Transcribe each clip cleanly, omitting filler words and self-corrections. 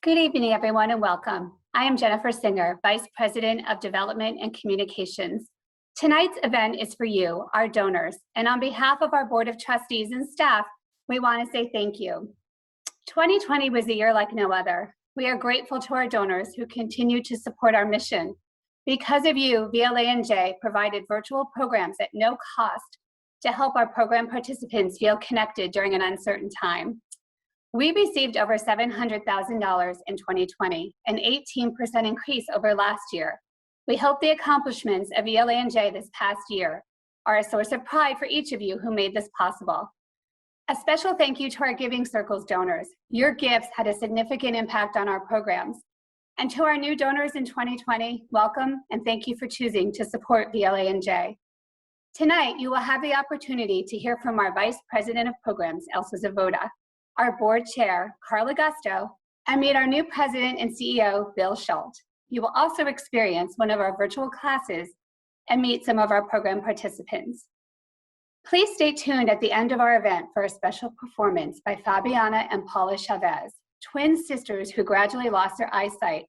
Good evening, everyone, and welcome. I am Jennifer Singer, Vice President of Development and Communications. Tonight's event is for you, our donors, and on behalf of our Board of Trustees and staff, we want to say thank you. 2020 was a year like no other. We are grateful to our donors who continue to support our mission. Because of you, VLANJ provided virtual programs at no cost to help our program participants feel connected during an uncertain time. We received over $700,000 in 2020, an 18% increase over last year. We hope the accomplishments of VLANJ this past year are a source of pride for each of you who made this possible. A special thank you to our Giving Circles donors. Your gifts had a significant impact on our programs. And to our new donors in 2020, welcome and thank you for choosing to support VLANJ. Tonight, you will have the opportunity to hear from our Vice President of Programs, Elsa Zavoda, our board chair, Carl Augusto, and meet our new president and CEO, Bill Schultz. You will also experience one of our virtual classes and meet some of our program participants. Please stay tuned at the end of our event for a special performance by Fabiana and Paula Chavez, twin sisters who gradually lost their eyesight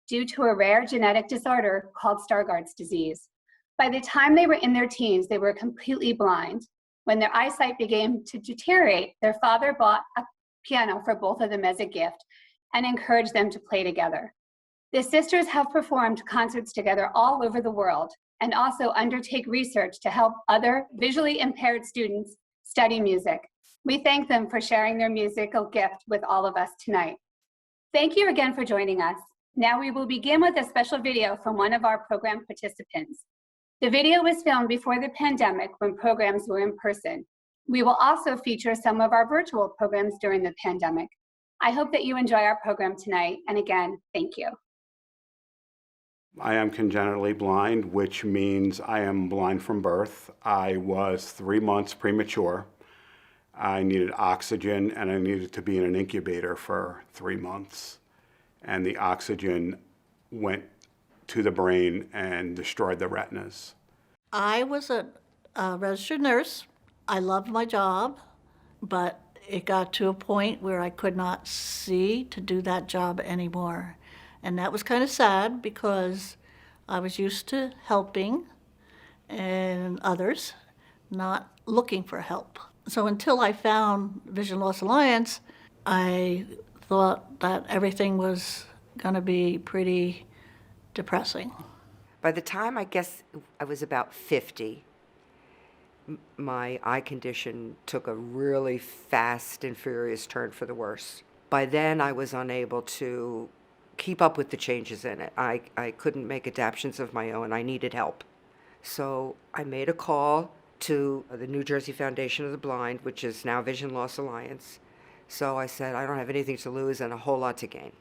due to a rare genetic disorder called Stargardt's disease. By the time they were in their teens, they were completely blind. When their eyesight began to deteriorate, their father bought a piano for both of them as a gift and encouraged them to play together. The sisters have performed concerts together all over the world and also undertake research to help other visually impaired students study music. We thank them for sharing their musical gift with all of us tonight. Thank you again for joining us. Now we will begin with a special video from one of our program participants. The video was filmed before the pandemic when programs were in person. We will also feature some of our virtual programs during the pandemic. I hope that you enjoy our program tonight, and again, thank you. I am congenitally blind, which means I am blind from birth. I was 3 months premature. I needed oxygen, and I needed to be in an incubator for 3 months. And the oxygen went to the brain and destroyed the retinas. I was a registered nurse. I loved my job, but it got to a point where I could not see to do that job anymore. And that was kind of sad because I was used to helping and others, not looking for help. So until I found Vision Loss Alliance, I thought that everything was going to be pretty depressing. By the time I guess I was about 50, my eye condition took a really fast and furious turn for the worse. By then, I was unable to keep up with the changes in it. I couldn't make adaptations of my own. I needed help. So I made a call to the New Jersey Foundation of the Blind, which is now Vision Loss Alliance. So I said, I don't have anything to lose and a whole lot to gain.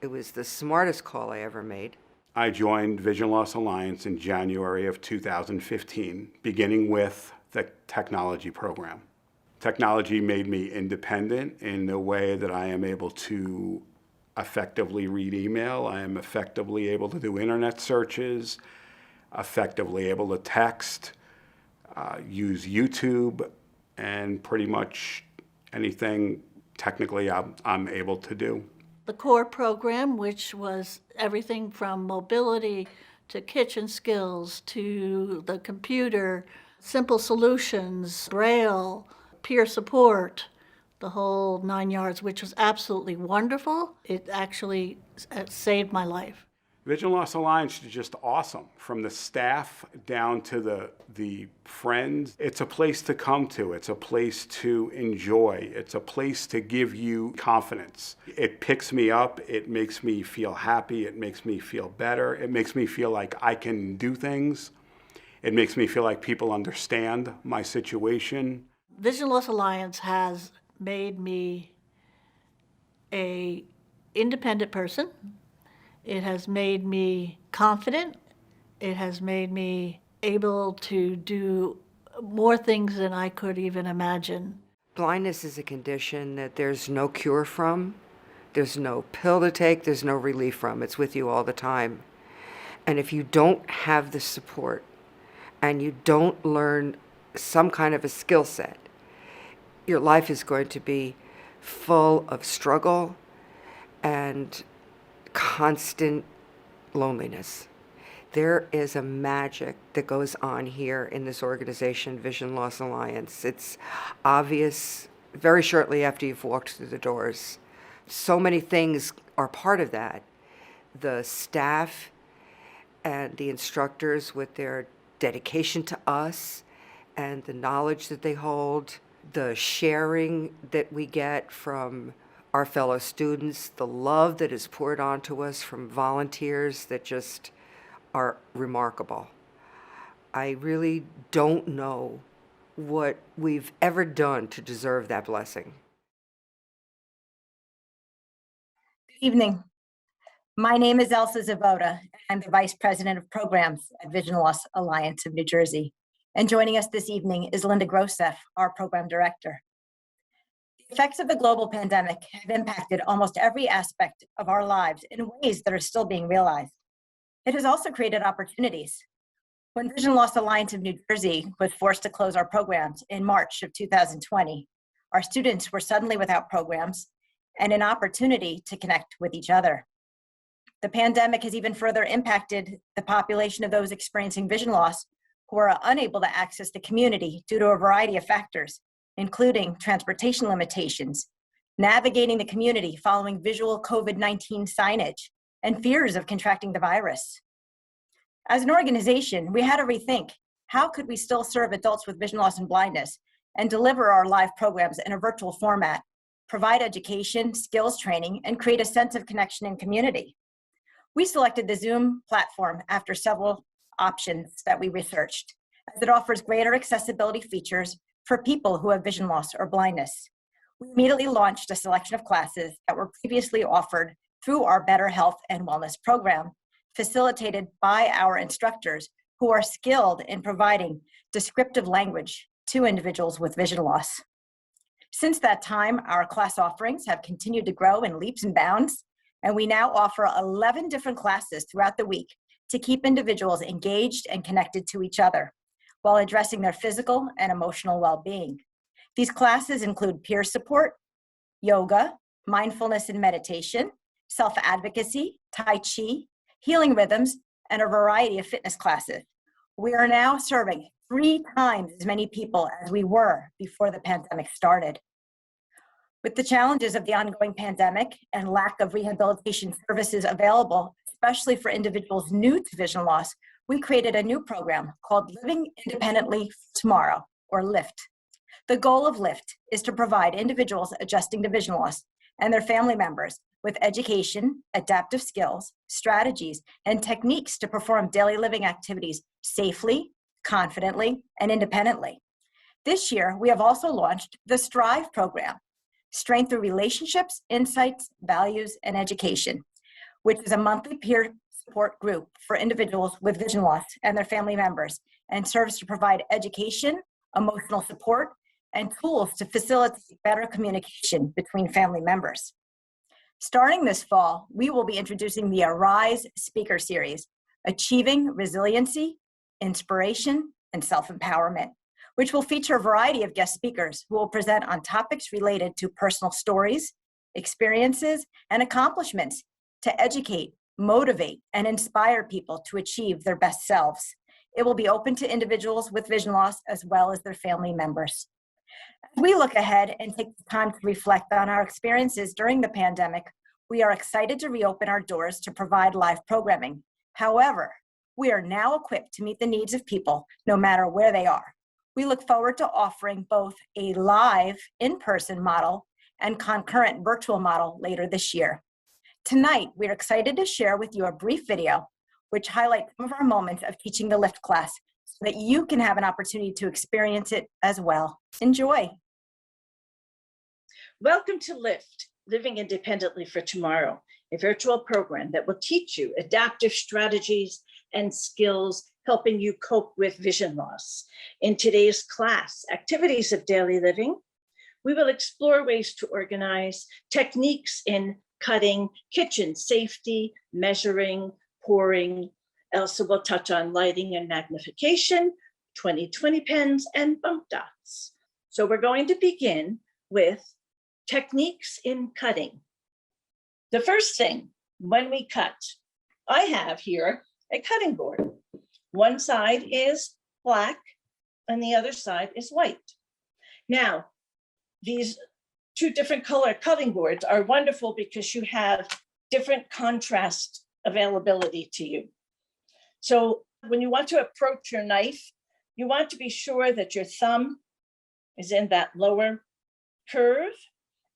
It was the smartest call I ever made. I joined Vision Loss Alliance in January of 2015, beginning with the technology program. Technology made me independent in the way that I am able to effectively read email. I am effectively able to do internet searches, effectively able to text, use YouTube, and pretty much anything technically I'm able to do. The core program, which was everything from mobility to kitchen skills to the computer, simple solutions, Braille, peer support, the whole 9 yards, which was absolutely wonderful. It actually saved my life. Vision Loss Alliance is just awesome, from the staff down to the friends. It's a place to come to. It's a place to enjoy. It's a place to give you confidence. It picks me up. It makes me feel happy. It makes me feel better. It makes me feel like I can do things. It makes me feel like people understand my situation. Vision Loss Alliance has made me an independent person. It has made me confident. It has made me able to do more things than I could even imagine. Blindness is a condition that there's no cure from. There's no pill to take. There's no relief from. It's with you all the time. And if you don't have the support and you don't learn some kind of a skill set, your life is going to be full of struggle and constant loneliness. There is a magic that goes on here in this organization, Vision Loss Alliance. It's obvious very shortly after you've walked through the doors. So many things are part of that. The staff and the instructors with their dedication to us and the knowledge that they hold, the sharing that we get from our fellow students, the love that is poured onto us from volunteers that just are remarkable. I really don't know what we've ever done to deserve that blessing. Good evening. My name is Elsa Zavoda, and I'm the Vice President of Programs at Vision Loss Alliance of New Jersey. And joining us this evening is Linda Grosef, our Program Director. The effects of the global pandemic have impacted almost every aspect of our lives in ways that are still being realized. It has also created opportunities. When Vision Loss Alliance of New Jersey was forced to close our programs in March of 2020, our students were suddenly without programs and an opportunity to connect with each other. The pandemic has even further impacted the population of those experiencing vision loss who are unable to access the community due to a variety of factors, including transportation limitations, navigating the community following visual COVID-19 signage, and fears of contracting the virus. As an organization, we had to rethink, how could we still serve adults with vision loss and blindness and deliver our live programs in a virtual format, provide education, skills training, and create a sense of connection and community? We selected the Zoom platform after several options that we researched, as it offers greater accessibility features for people who have vision loss or blindness. We immediately launched a selection of classes that were previously offered through our Better Health and Wellness program, facilitated by our instructors who are skilled in providing descriptive language to individuals with vision loss. Since that time, our class offerings have continued to grow in leaps and bounds, and we now offer 11 different classes throughout the week to keep individuals engaged and connected to each other while addressing their physical and emotional well-being. These classes include peer support, yoga, mindfulness and meditation, self-advocacy, Tai Chi, healing rhythms, and a variety of fitness classes. We are now serving 3 times as many people as we were before the pandemic started. With the challenges of the ongoing pandemic and lack of rehabilitation services available, especially for individuals new to vision loss, we created a new program called Living Independently Tomorrow, or LIFT. The goal of LIFT is to provide individuals adjusting to vision loss and their family members with education, adaptive skills, strategies, and techniques to perform daily living activities safely, confidently, and independently. This year, we have also launched the STRIVE program, Strength Through Relationships, Insights, Values, and Education, which is a monthly peer support group for individuals with vision loss and their family members, and serves to provide education, emotional support, and tools to facilitate better communication between family members. Starting this fall, we will be introducing the Arise Speaker Series, Achieving Resiliency, Inspiration, and Self-Empowerment, which will feature a variety of guest speakers who will present on topics related to personal stories, experiences, and accomplishments to educate, motivate, and inspire people to achieve their best selves. It will be open to individuals with vision loss as well as their family members. As we look ahead and take the time to reflect on our experiences during the pandemic, we are excited to reopen our doors to provide live programming. However, we are now equipped to meet the needs of people no matter where they are. We look forward to offering both a live in-person model and concurrent virtual model later this year. Tonight, we're excited to share with you a brief video which highlights some of our moments of teaching the LIFT class so that you can have an opportunity to experience it as well. Enjoy. Welcome to LIFT, Living Independently for Tomorrow, a virtual program that will teach you adaptive strategies and skills helping you cope with vision loss. In today's class, Activities of Daily Living, we will explore ways to organize, techniques in cutting, kitchen safety, measuring, pouring. Elsa will touch on lighting and magnification, 20/20 pens, and bump dots. So we're going to begin with techniques in cutting. The first thing, when we cut, I have here a cutting board. One side is black and the other side is white. Now, these two different color cutting boards are wonderful because you have different contrast availability to you. So when you want to approach your knife, you want to be sure that your thumb is in that lower curve.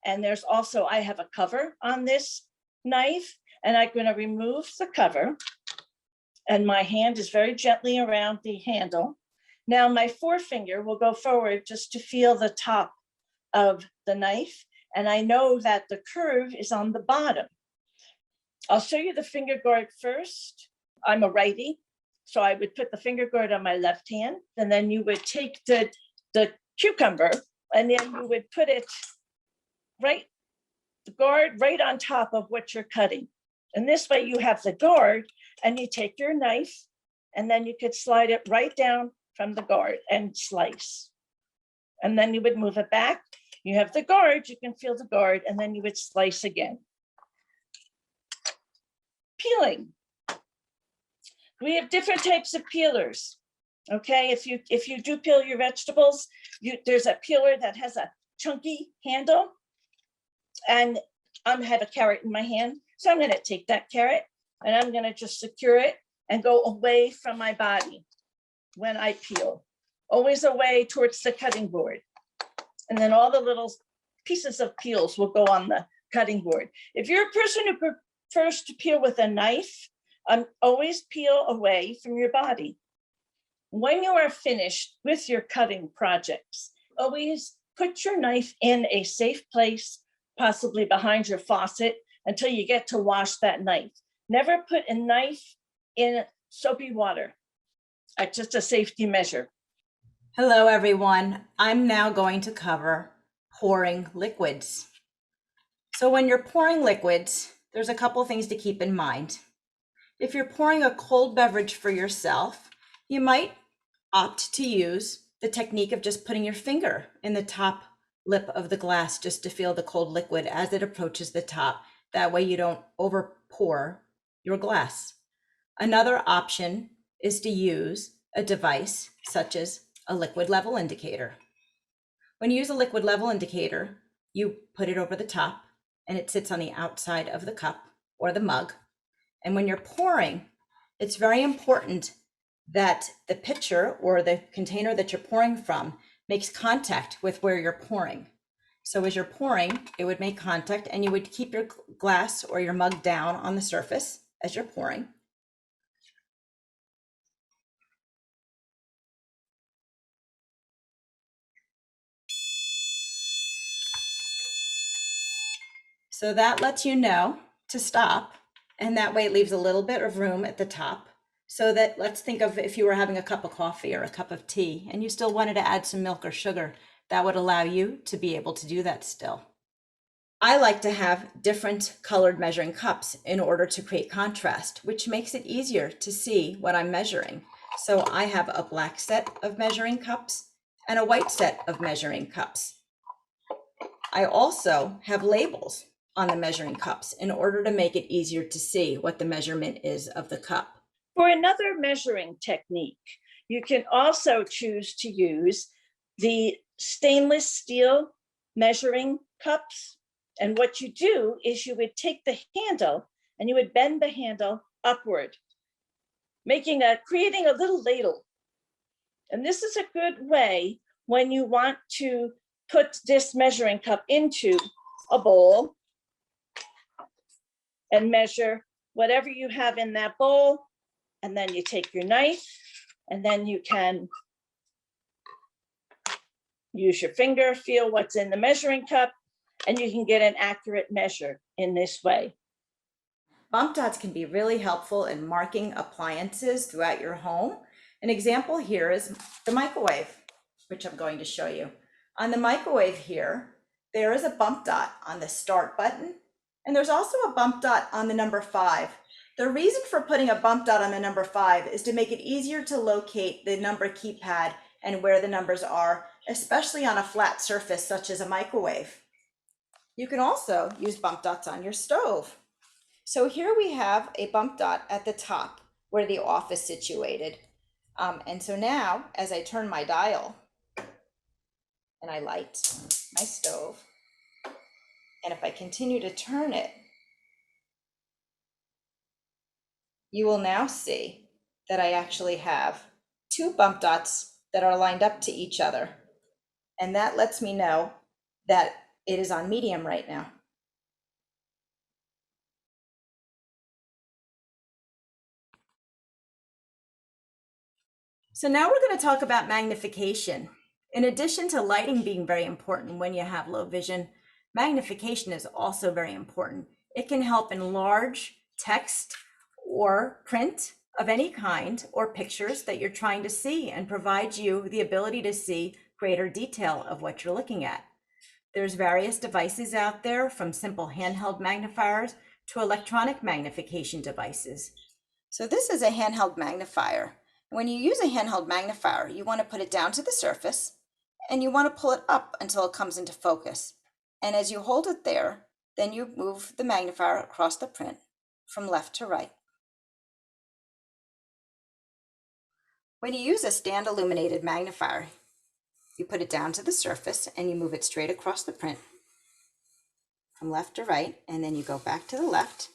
And there's also, I have a cover on this knife, and I'm going to remove the cover. And my hand is very gently around the handle. Now my forefinger will go forward just to feel the top of the knife. And I know that the curve is on the bottom. I'll show you the finger guard first. I'm a righty, so I would put the finger guard on my left hand, and then you would take the cucumber, and then you would put it right, the guard right on top of what you're cutting. And this way you have the guard, and you take your knife, and then you could slide it right down from the guard and slice. And then you would move it back. You have the guard, you can feel the guard, and then you would slice again. Peeling. We have different types of peelers. Okay, if you do peel your vegetables, there's a peeler that has a chunky handle, and I have a carrot in my hand. So I'm going to take that carrot and I'm going to just secure it and go away from my body when I peel, always away towards the cutting board. And then all the little pieces of peels will go on the cutting board. If you're a person who prefers to peel with a knife, always peel away from your body. When you are finished with your cutting projects, always put your knife in a safe place, possibly behind your faucet, until you get to wash that knife. Never put a knife in soapy water. That's just a safety measure. Hello, everyone. I'm now going to cover pouring liquids. So when you're pouring liquids, there's a couple things to keep in mind. If you're pouring a cold beverage for yourself, you might opt to use the technique of just putting your finger in the top lip of the glass just to feel the cold liquid as it approaches the top. That way you don't over pour your glass. Another option is to use a device such as a liquid level indicator. When you use a liquid level indicator, you put it over the top and it sits on the outside of the cup or the mug. And when you're pouring, it's very important that the pitcher or the container that you're pouring from makes contact with where you're pouring. So as you're pouring, it would make contact and you would keep your glass or your mug down on the surface as you're pouring. So that lets you know to stop, and that way it leaves a little bit of room at the top so that, let's think of if you were having a cup of coffee or a cup of tea and you still wanted to add some milk or sugar, that would allow you to be able to do that still. I like to have different colored measuring cups in order to create contrast, which makes it easier to see what I'm measuring. So I have a black set of measuring cups and a white set of measuring cups. I also have labels on the measuring cups in order to make it easier to see what the measurement is of the cup. For another measuring technique, you can also choose to use the stainless steel measuring cups. And what you do is you would take the handle and you would bend the handle upward, creating a little ladle. And this is a good way when you want to put this measuring cup into a bowl and measure whatever you have in that bowl. And then you take your knife and then you can use your finger, feel what's in the measuring cup, and you can get an accurate measure in this way. Bump dots can be really helpful in marking appliances throughout your home. An example here is the microwave, which I'm going to show you. On the microwave here, there is a bump dot on the start button, and there's also a bump dot on the number 5. The reason for putting a bump dot on the number 5 is to make it easier to locate the number keypad and where the numbers are, especially on a flat surface such as a microwave. You can also use bump dots on your stove. So here we have a bump dot at the top where the off is situated. And so now, as I turn my dial and I light my stove, and if I continue to turn it, you will now see that I actually have two bump dots that are lined up to each other. And that lets me know that it is on medium right now. So now we're going to talk about magnification. In addition to lighting being very important when you have low vision, magnification is also very important. It can help enlarge text or print of any kind or pictures that you're trying to see and provide you the ability to see greater detail of what you're looking at. There's various devices out there, from simple handheld magnifiers to electronic magnification devices. So this is a handheld magnifier. When you use a handheld magnifier, you want to put it down to the surface and you want to pull it up until it comes into focus. And as you hold it there, then you move the magnifier across the print from left to right. When you use a stand illuminated magnifier, you put it down to the surface and you move it straight across the print from left to right, and then you go back to the left,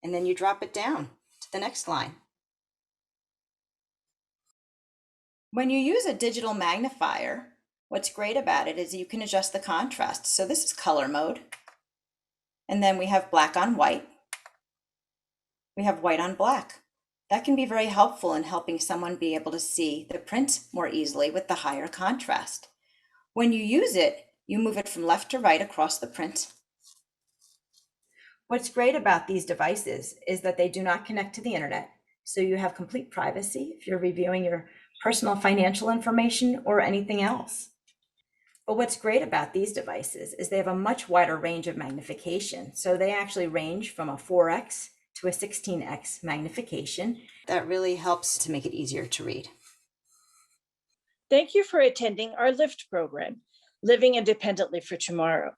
and then you drop it down to the next line. When you use a digital magnifier, what's great about it is you can adjust the contrast. So this is color mode, and then we have black on white. We have white on black. That can be very helpful in helping someone be able to see the print more easily with the higher contrast. When you use it, you move it from left to right across the print. What's great about these devices is that they do not connect to the internet, so you have complete privacy if you're reviewing your personal financial information or anything else. But what's great about these devices is they have a much wider range of magnification. So they actually range from a 4x to a 16x magnification. That really helps to make it easier to read. Thank you for attending our LIFT program, Living Independently for Tomorrow.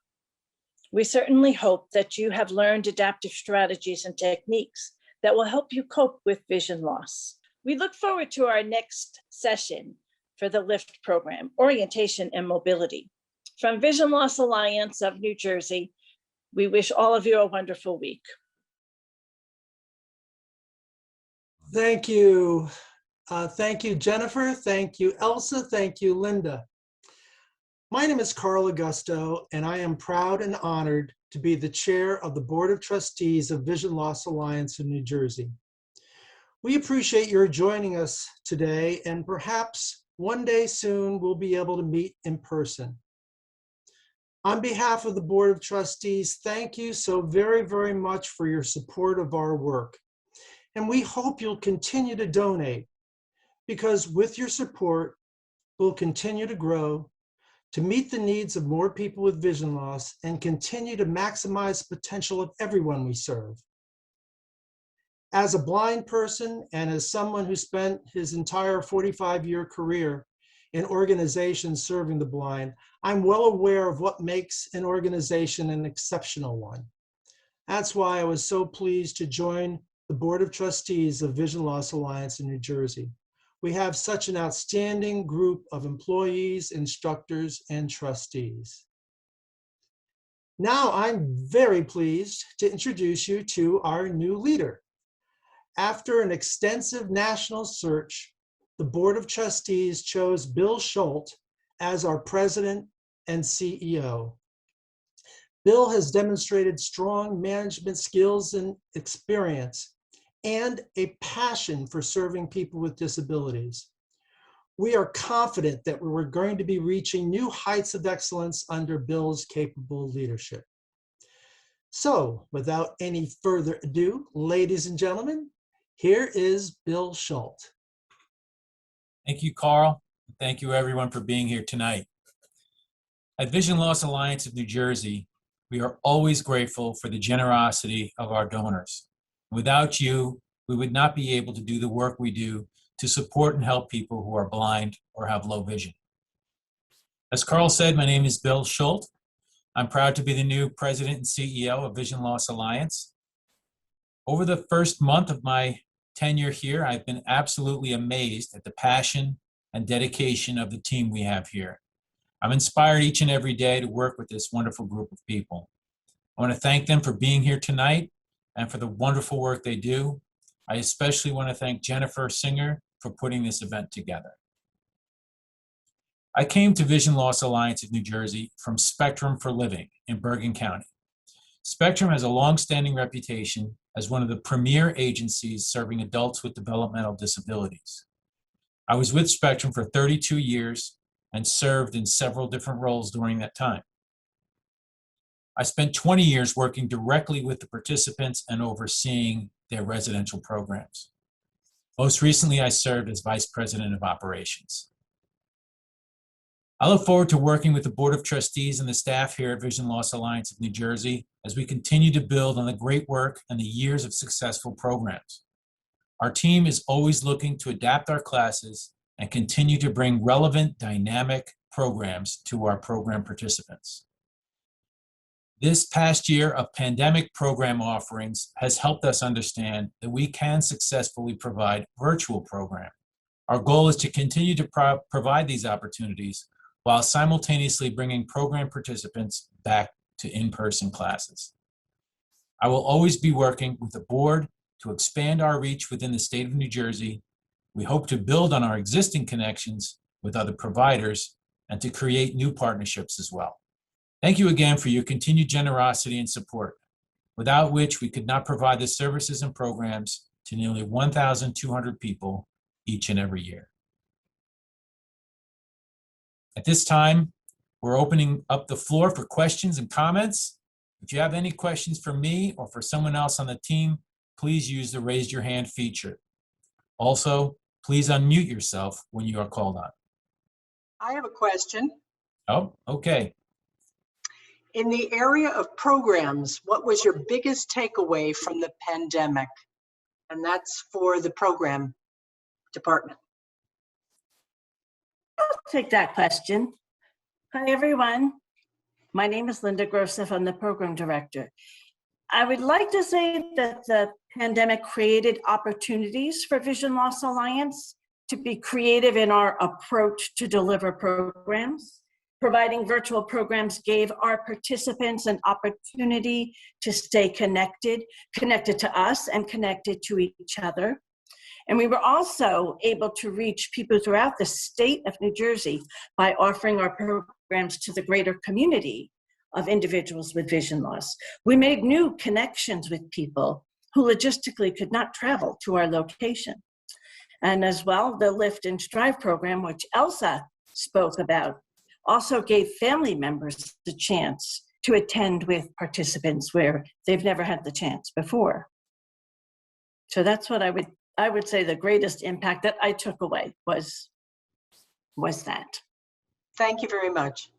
We certainly hope that you have learned adaptive strategies and techniques that will help you cope with vision loss. We look forward to our next session for the LIFT program, Orientation and Mobility. From Vision Loss Alliance of New Jersey, we wish all of you a wonderful week. Thank you. Thank you, Jennifer. Thank you, Elsa. Thank you, Linda. My name is Carl Augusto, and I am proud and honored to be the chair of the Board of Trustees of Vision Loss Alliance of New Jersey. We appreciate your joining us today, and perhaps one day soon we'll be able to meet in person. On behalf of the Board of Trustees, thank you so very, very much for your support of our work. And we hope you'll continue to donate, because with your support, we'll continue to grow, to meet the needs of more people with vision loss, and continue to maximize the potential of everyone we serve. As a blind person and as someone who spent his entire 45-year career in organizations serving the blind, I'm well aware of what makes an organization an exceptional one. That's why I was so pleased to join the Board of Trustees of Vision Loss Alliance in New Jersey. We have such an outstanding group of employees, instructors, and trustees. Now I'm very pleased to introduce you to our new leader. After an extensive national search, the Board of Trustees chose Bill Schultz as our president and CEO. Bill has demonstrated strong management skills and experience and a passion for serving people with disabilities. We are confident that we're going to be reaching new heights of excellence under Bill's capable leadership. So, without any further ado, ladies and gentlemen, here is Bill Schultz. Thank you, Carl. Thank you, everyone, for being here tonight. At Vision Loss Alliance of New Jersey, we are always grateful for the generosity of our donors. Without you, we would not be able to do the work we do to support and help people who are blind or have low vision. As Carl said, my name is Bill Schultz. I'm proud to be the new president and CEO of Vision Loss Alliance. Over the first month of my tenure here, I've been absolutely amazed at the passion and dedication of the team we have here. I'm inspired each and every day to work with this wonderful group of people. I want to thank them for being here tonight and for the wonderful work they do. I especially want to thank Jennifer Singer for putting this event together. I came to Vision Loss Alliance of New Jersey from Spectrum for Living in Bergen County. Spectrum has a long-standing reputation as one of the premier agencies serving adults with developmental disabilities. I was with Spectrum for 32 years and served in several different roles during that time. I spent 20 years working directly with the participants and overseeing their residential programs. Most recently, I served as Vice President of Operations. I look forward to working with the Board of Trustees and the staff here at Vision Loss Alliance of New Jersey as we continue to build on the great work and the years of successful programs. Our team is always looking to adapt our classes and continue to bring relevant, dynamic programs to our program participants. This past year of pandemic program offerings has helped us understand that we can successfully provide virtual programs. Our goal is to continue to provide these opportunities while simultaneously bringing program participants back to in-person classes. I will always be working with the board to expand our reach within the state of New Jersey. We hope to build on our existing connections with other providers and to create new partnerships as well. Thank you again for your continued generosity and support, without which we could not provide the services and programs to nearly 1,200 people each and every year. At this time, we're opening up the floor for questions and comments. If you have any questions for me or for someone else on the team, please use the raise your hand feature. Also, please unmute yourself when you are called on. I have a question. Oh, okay. In the area of programs, what was your biggest takeaway from the pandemic? And that's for the program department. I'll take that question. Hi, everyone. My name is Linda Grosef. I'm the program director. I would like to say that the pandemic created opportunities for Vision Loss Alliance to be creative in our approach to deliver programs. Providing virtual programs gave our participants an opportunity to stay connected to us and connected to each other. And we were also able to reach people throughout the state of New Jersey by offering our programs to the greater community of individuals with vision loss. We made new connections with people who logistically could not travel to our location. And as well, the Lift and Strive program, which Elsa spoke about, also gave family members the chance to attend with participants where they've never had the chance before. So that's what I would say the greatest impact that I took away was that. Thank you very much.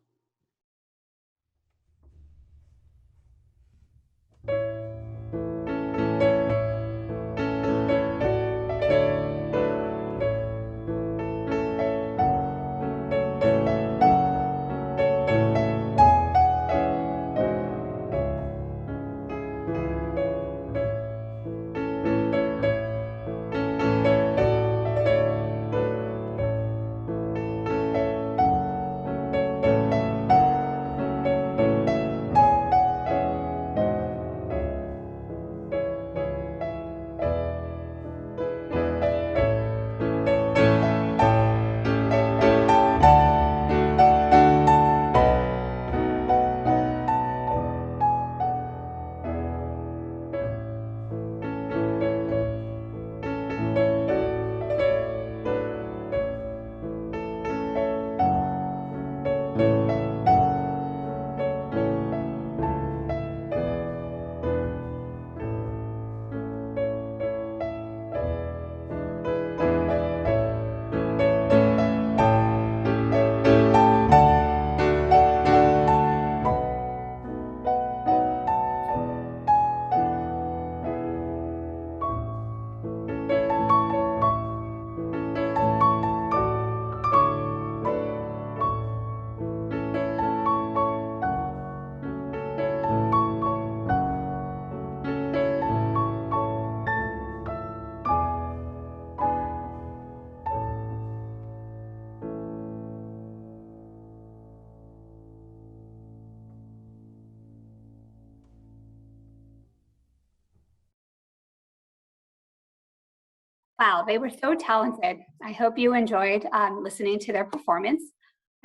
Wow, they were so talented. I hope you enjoyed listening to their performance.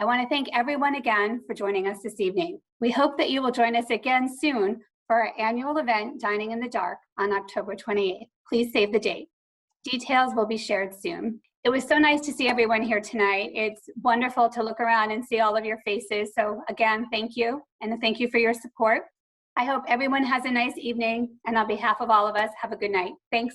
I want to thank everyone again for joining us this evening. We hope that you will join us again soon for our annual event, Dining in the Dark, on October 28th. Please save the date. Details will be shared soon. It was so nice to see everyone here tonight. It's wonderful to look around and see all of your faces. So again, thank you, and thank you for your support. I hope everyone has a nice evening, and on behalf of all of us, have a good night. Thanks.